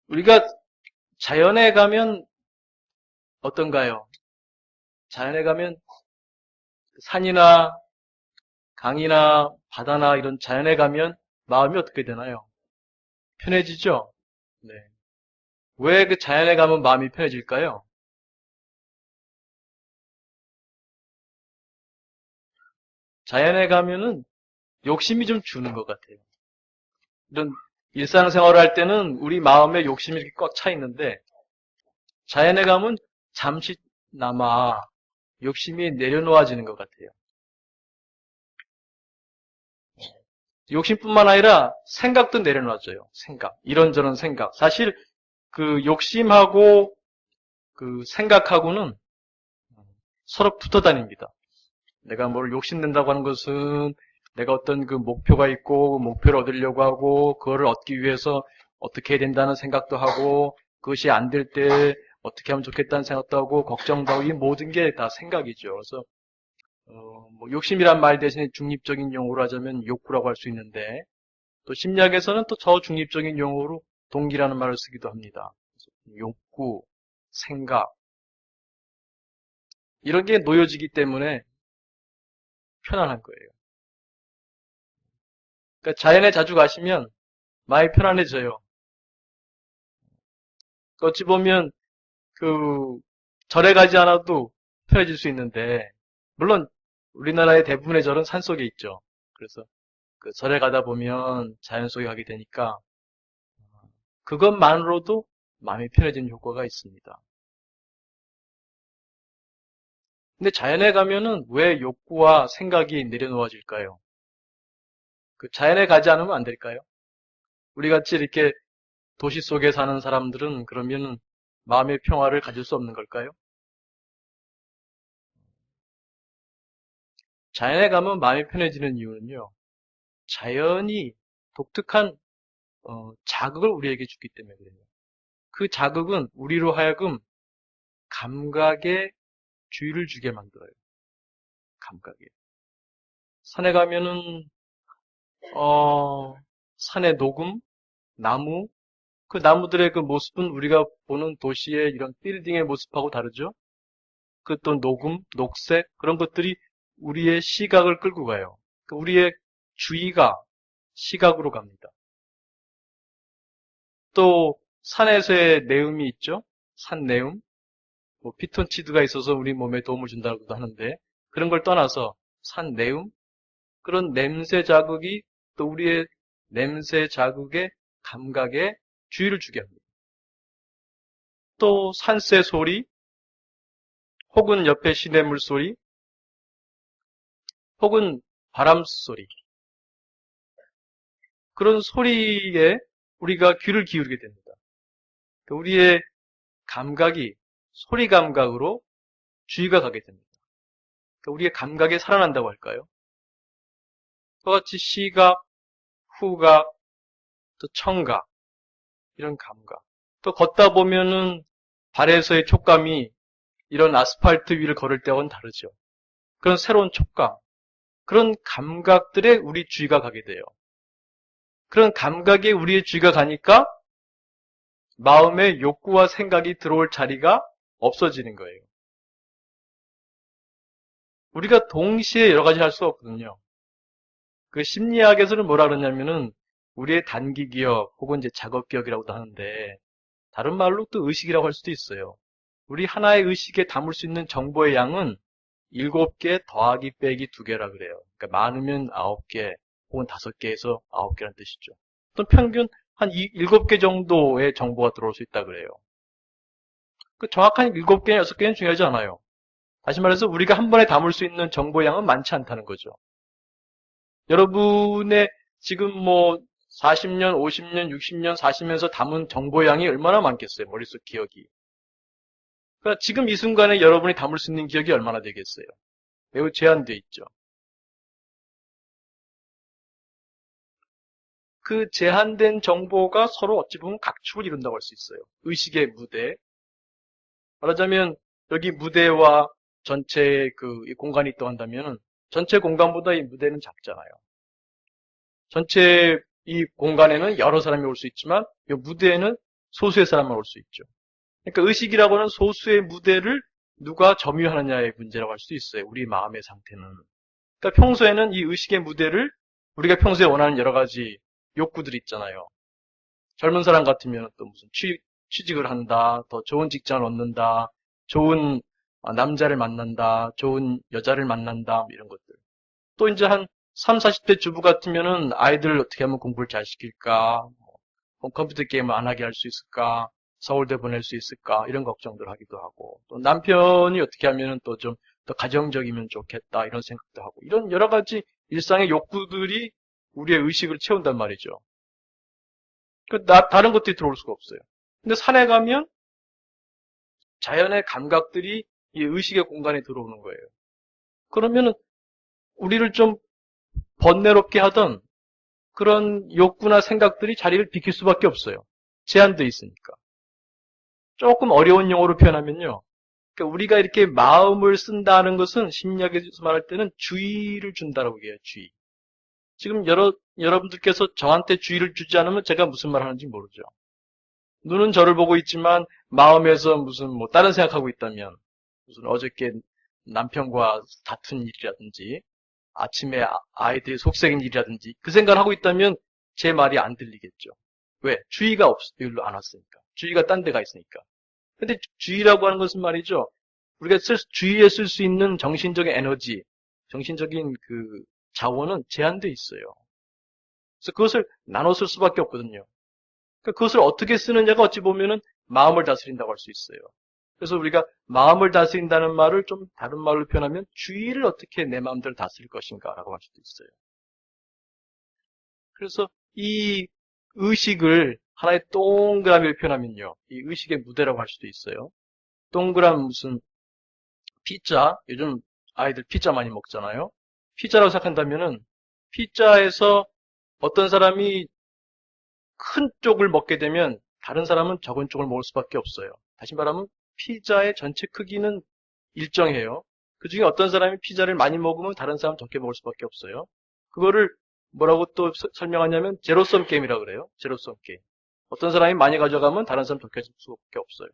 우리가 자연에 가면 어떤가요? 자연에 가면 산이나 강이나 바다나 이런 자연에 가면 마음이 어떻게 되나요? 편해지죠? 네. 왜 그 자연에 가면 마음이 편해질까요? 자연에 가면은 욕심이 좀 주는 것 같아요. 이런 일상생활을 할 때는 우리 마음에 욕심이 이렇게 꽉 차 있는데 자연에 가면 잠시나마 욕심이 내려놓아지는 것 같아요. 욕심뿐만 아니라 생각도 내려놔져요. 생각. 이런저런 생각. 사실 그 욕심하고 그 생각하고는 서로 붙어 다닙니다. 내가 뭘 욕심낸다고 하는 것은 내가 어떤 그 목표가 있고 목표를 얻으려고 하고 그거를 얻기 위해서 어떻게 해야 된다는 생각도 하고 그것이 안 될 때 어떻게 하면 좋겠다는 생각도 하고 걱정도 하고 이 모든 게 다 생각이죠. 그래서 뭐 욕심이란 말 대신에 중립적인 용어로 하자면 욕구라고 할 수 있는데 또 심리학에서는 또 저중립적인 용어로 동기라는 말을 쓰기도 합니다. 욕구, 생각 이런 게 놓여지기 때문에 편안한 거예요. 그러니까 자연에 자주 가시면 많이 편안해져요. 어찌 보면 그 절에 가지 않아도 편해질 수 있는데 물론 우리나라의 대부분의 절은 산속에 있죠. 그래서 그 절에 가다 보면 자연 속에 가게 되니까 그것만으로도 마음이 편해지는 효과가 있습니다. 근데 자연에 가면은 왜 욕구와 생각이 내려놓아질까요? 그 자연에 가지 않으면 안 될까요? 우리 같이 이렇게 도시 속에 사는 사람들은 그러면 마음의 평화를 가질 수 없는 걸까요? 자연에 가면 마음이 편해지는 이유는요. 자연이 독특한 자극을 우리에게 주기 때문에 그래요. 그 자극은 우리로 하여금 감각에 주의를 주게 만들어요. 감각에. 산에 가면은 산의 녹음, 나무, 그 나무들의 그 모습은 우리가 보는 도시의 이런 빌딩의 모습하고 다르죠? 그 또 녹음, 녹색 그런 것들이 우리의 시각을 끌고 가요. 그 우리의 주의가 시각으로 갑니다. 또 산에서의 내음이 있죠? 산 내음. 뭐 피톤치드가 있어서 우리 몸에 도움을 준다고도 하는데 그런 걸 떠나서 산 내음 그런 냄새 자극이 또 우리의 냄새 자극의 감각에 주의를 주게 합니다. 또 산새 소리 혹은 옆에 시냇물 소리 혹은 바람 소리 그런 소리에 우리가 귀를 기울이게 됩니다. 우리의 감각이 소리 감각으로 주의가 가게 됩니다. 우리의 감각에 살아난다고 할까요? 똑같이 시각, 후각, 또 청각 이런 감각. 또 걷다 보면은 발에서의 촉감이 이런 아스팔트 위를 걸을 때와는 다르죠. 그런 새로운 촉감, 그런 감각들에 우리 주의가 가게 돼요. 그런 감각에 우리의 주의가 가니까 마음의 욕구와 생각이 들어올 자리가 없어지는 거예요. 우리가 동시에 여러 가지 할 수 없거든요. 그 심리학에서는 뭐라 그러냐면은 우리의 단기 기억 혹은 이제 작업 기억이라고도 하는데 다른 말로 또 의식이라고 할 수도 있어요. 우리 하나의 의식에 담을 수 있는 정보의 양은 7개 더하기 빼기 2개라 그래요. 그러니까 많으면 9개 혹은 5개에서 9개라는 뜻이죠. 또 평균 한 7개 정도의 정보가 들어올 수 있다 그래요. 그 정확한 7개나 6개는 중요하지 않아요. 다시 말해서 우리가 한 번에 담을 수 있는 정보의 양은 많지 않다는 거죠. 여러분의 지금 뭐 40년, 50년, 60년 사시면서 담은 정보의 양이 얼마나 많겠어요. 머릿속 기억이. 그러니까 지금 이 순간에 여러분이 담을 수 있는 기억이 얼마나 되겠어요. 매우 제한되어 있죠. 그 제한된 정보가 서로 어찌 보면 각축을 이룬다고 할 수 있어요. 의식의 무대. 말하자면 여기 무대와 전체 그 공간이 있다고 한다면 전체 공간보다 이 무대는 작잖아요. 전체 이 공간에는 여러 사람이 올 수 있지만 이 무대에는 소수의 사람만 올 수 있죠. 그러니까 의식이라고 하는 소수의 무대를 누가 점유하느냐의 문제라고 할 수 있어요. 우리 마음의 상태는. 그러니까 평소에는 이 의식의 무대를 우리가 평소에 원하는 여러 가지 욕구들이 있잖아요. 젊은 사람 같으면 또 무슨 취직을 한다, 더 좋은 직장을 얻는다, 좋은 남자를 만난다, 좋은 여자를 만난다, 이런 것들. 또 이제 한 3, 40대 주부 같으면은 아이들 어떻게 하면 공부를 잘 시킬까, 컴퓨터 게임을 안 하게 할 수 있을까, 서울대 보낼 수 있을까, 이런 걱정들 하기도 하고, 또 남편이 어떻게 하면은 또 좀 더 가정적이면 좋겠다, 이런 생각도 하고, 이런 여러 가지 일상의 욕구들이 우리의 의식을 채운단 말이죠. 다른 것들이 들어올 수가 없어요. 근데 산에 가면 자연의 감각들이 이 의식의 공간에 들어오는 거예요. 그러면은 우리를 좀 번뇌롭게 하던 그런 욕구나 생각들이 자리를 비킬 수밖에 없어요. 제한되어 있으니까. 조금 어려운 용어로 표현하면요. 그러니까 우리가 이렇게 마음을 쓴다는 것은 심리학에서 말할 때는 주의를 준다라고 얘기해요. 주의. 지금 여러분들께서 저한테 주의를 주지 않으면 제가 무슨 말 하는지 모르죠. 눈은 저를 보고 있지만 마음에서 무슨 뭐 다른 생각하고 있다면 무슨 어저께 남편과 다툰 일이라든지 아침에 아이들이 속삭인 일이라든지 그 생각을 하고 있다면 제 말이 안 들리겠죠. 왜? 주의가 여기로 안 왔으니까. 주의가 딴 데가 있으니까. 근데 주의라고 하는 것은 말이죠. 우리가 주의에 쓸 수 있는 정신적인 에너지, 정신적인 그 자원은 제한되어 있어요. 그래서 그것을 나눠 쓸 수밖에 없거든요. 그러니까 그것을 어떻게 쓰느냐가 어찌 보면은 마음을 다스린다고 할 수 있어요. 그래서 우리가 마음을 다스린다는 말을 좀 다른 말로 표현하면 주의를 어떻게 내 마음대로 다스릴 것인가라고 할 수도 있어요. 그래서 이 의식을 하나의 동그라미를 표현하면요. 이 의식의 무대라고 할 수도 있어요. 동그란 무슨 피자, 요즘 아이들 피자 많이 먹잖아요. 피자라고 생각한다면은 피자에서 어떤 사람이 큰 쪽을 먹게 되면 다른 사람은 적은 쪽을 먹을 수밖에 없어요. 다시 말하면 피자의 전체 크기는 일정해요. 그 중에 어떤 사람이 피자를 많이 먹으면 다른 사람은 적게 먹을 수밖에 없어요. 그거를 뭐라고 또 설명하냐면 제로섬 게임이라고 그래요. 제로섬 게임. 어떤 사람이 많이 가져가면 다른 사람 적게 줄 수밖에 없어요.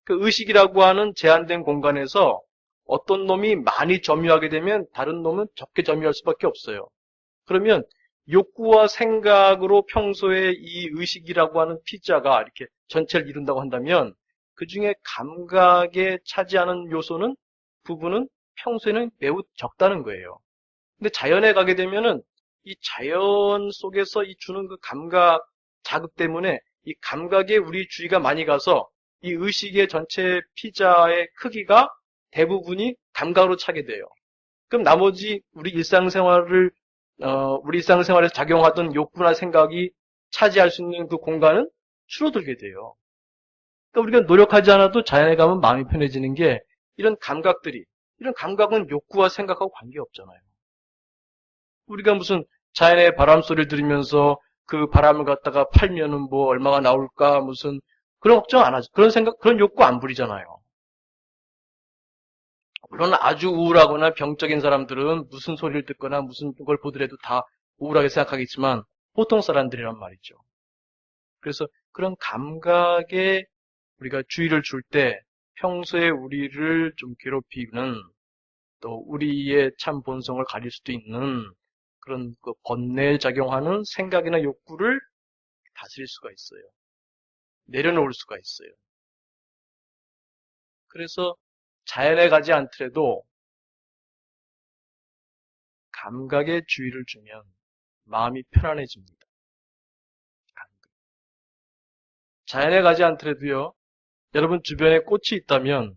그 의식이라고 하는 제한된 공간에서 어떤 놈이 많이 점유하게 되면 다른 놈은 적게 점유할 수밖에 없어요. 그러면 욕구와 생각으로 평소에 이 의식이라고 하는 피자가 이렇게 전체를 이룬다고 한다면 그 중에 감각에 차지하는 부분은 평소에는 매우 적다는 거예요. 근데 자연에 가게 되면은 이 자연 속에서 이 주는 그 감각 자극 때문에 이 감각에 우리 주의가 많이 가서 이 의식의 전체 피자의 크기가 대부분이 감각으로 차게 돼요. 그럼 나머지 우리 일상생활에서 작용하던 욕구나 생각이 차지할 수 있는 그 공간은 줄어들게 돼요. 그러니까 우리가 노력하지 않아도 자연에 가면 마음이 편해지는 게 이런 감각은 욕구와 생각하고 관계없잖아요. 우리가 무슨 자연의 바람 소리를 들으면서 그 바람을 갖다가 팔면은 뭐 얼마가 나올까 무슨 그런 걱정 안 하죠. 그런 욕구 안 부리잖아요. 물론 아주 우울하거나 병적인 사람들은 무슨 소리를 듣거나 무슨 걸 보더라도 다 우울하게 생각하겠지만 보통 사람들이란 말이죠. 그래서 그런 감각에 우리가 주의를 줄 때 평소에 우리를 좀 괴롭히는 또 우리의 참 본성을 가릴 수도 있는 그런 그 번뇌에 작용하는 생각이나 욕구를 다스릴 수가 있어요. 내려놓을 수가 있어요. 그래서 자연에 가지 않더라도 감각에 주의를 주면 마음이 편안해집니다. 자연에 가지 않더라도요, 여러분 주변에 꽃이 있다면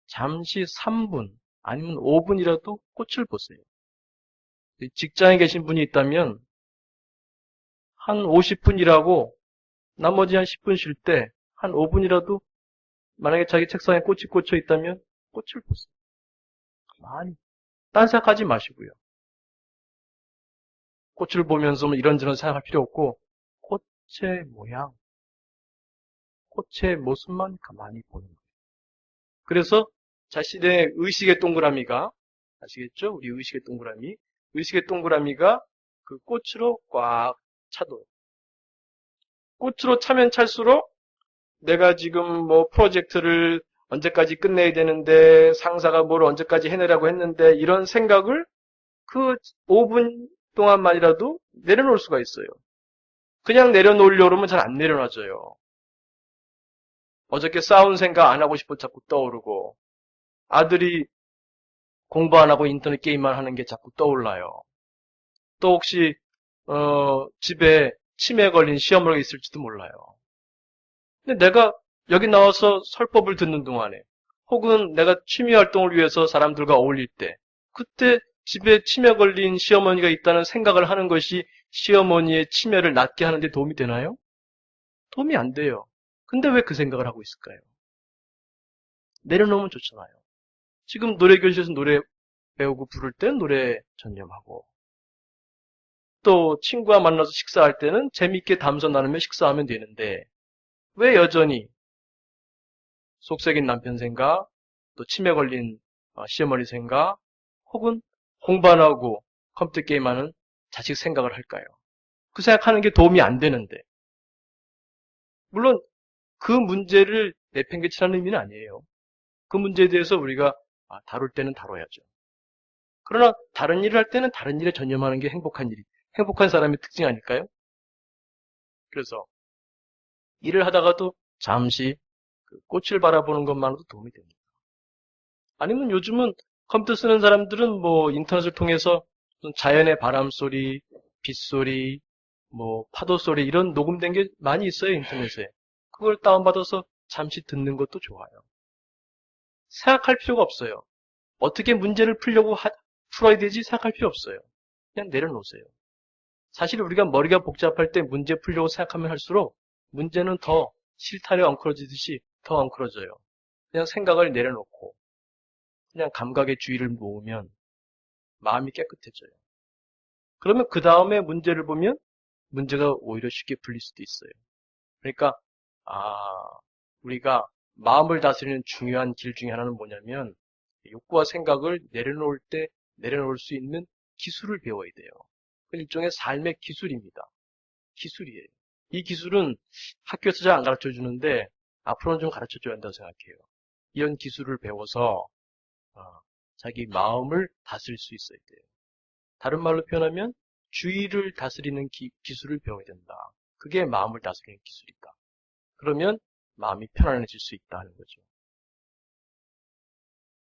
잠시 3분 아니면 5분이라도 꽃을 보세요. 직장에 계신 분이 있다면 한 50분 일하고 나머지 한 10분 쉴 때 한 5분이라도 만약에 자기 책상에 꽃이 꽂혀 있다면 꽃을 보세요. 많이 딴 생각하지 마시고요. 꽃을 보면서 뭐 이런저런 생각할 필요 없고 꽃의 모양, 꽃의 모습만 가만히 보는 거예요. 그래서 자신의 의식의 동그라미가 아시겠죠? 우리 의식의 동그라미가 그 꽃으로 꽉 차도록 꽃으로 차면 찰수록 내가 지금 뭐 프로젝트를 언제까지 끝내야 되는데 상사가 뭘 언제까지 해내라고 했는데 이런 생각을 그 5분 동안만이라도 내려놓을 수가 있어요. 그냥 내려놓으려고 그러면 잘 안 내려놔져요. 어저께 싸운 생각 안 하고 싶어 자꾸 떠오르고 아들이 공부 안 하고 인터넷 게임만 하는 게 자꾸 떠올라요. 또 혹시 집에 치매 걸린 시어머니가 있을지도 몰라요. 근데 내가 여기 나와서 설법을 듣는 동안에 혹은 내가 취미 활동을 위해서 사람들과 어울릴 때 그때 집에 치매 걸린 시어머니가 있다는 생각을 하는 것이 시어머니의 치매를 낫게 하는 데 도움이 되나요? 도움이 안 돼요. 근데 왜 그 생각을 하고 있을까요? 내려놓으면 좋잖아요. 지금 노래교실에서 노래 배우고 부를 땐 노래 전념하고 또 친구와 만나서 식사할 때는 재미있게 담소 나누며 식사하면 되는데 왜 여전히 속썩인 남편 생각, 또 치매 걸린 시어머니 생각, 혹은 공부 안 하고 컴퓨터 게임하는 자식 생각을 할까요? 그 생각하는 게 도움이 안 되는데 물론 그 문제를 내팽개치라는 의미는 아니에요. 그 문제에 대해서 우리가 다룰 때는 다뤄야죠. 그러나 다른 일을 할 때는 다른 일에 전념하는 게 행복한 사람의 특징 아닐까요? 그래서 일을 하다가도 잠시 그 꽃을 바라보는 것만으로도 도움이 됩니다. 아니면 요즘은 컴퓨터 쓰는 사람들은 뭐 인터넷을 통해서 자연의 바람 소리, 빗소리, 뭐 파도 소리 이런 녹음된 게 많이 있어요, 인터넷에. 그걸 다운받아서 잠시 듣는 것도 좋아요. 생각할 필요가 없어요. 어떻게 문제를 풀어야 되지 생각할 필요 없어요. 그냥 내려놓으세요. 사실 우리가 머리가 복잡할 때 문제 풀려고 생각하면 할수록 문제는 더 실타래 엉클어지듯이 더 엉클어져요. 그냥 생각을 내려놓고 그냥 감각의 주의를 모으면 마음이 깨끗해져요. 그러면 그 다음에 문제를 보면 문제가 오히려 쉽게 풀릴 수도 있어요. 그러니까 우리가 마음을 다스리는 중요한 길 중에 하나는 뭐냐면 욕구와 생각을 내려놓을 때 내려놓을 수 있는 기술을 배워야 돼요. 일종의 삶의 기술입니다. 기술이에요. 이 기술은 학교에서 잘 안 가르쳐 주는데 앞으로는 좀 가르쳐 줘야 한다고 생각해요. 이런 기술을 배워서 어, 자기 마음을 다스릴 수 있어야 돼요. 다른 말로 표현하면 주의를 다스리는 기술을 배워야 된다. 그게 마음을 다스리는 기술이다. 그러면 마음이 편안해질 수 있다 하는 거죠.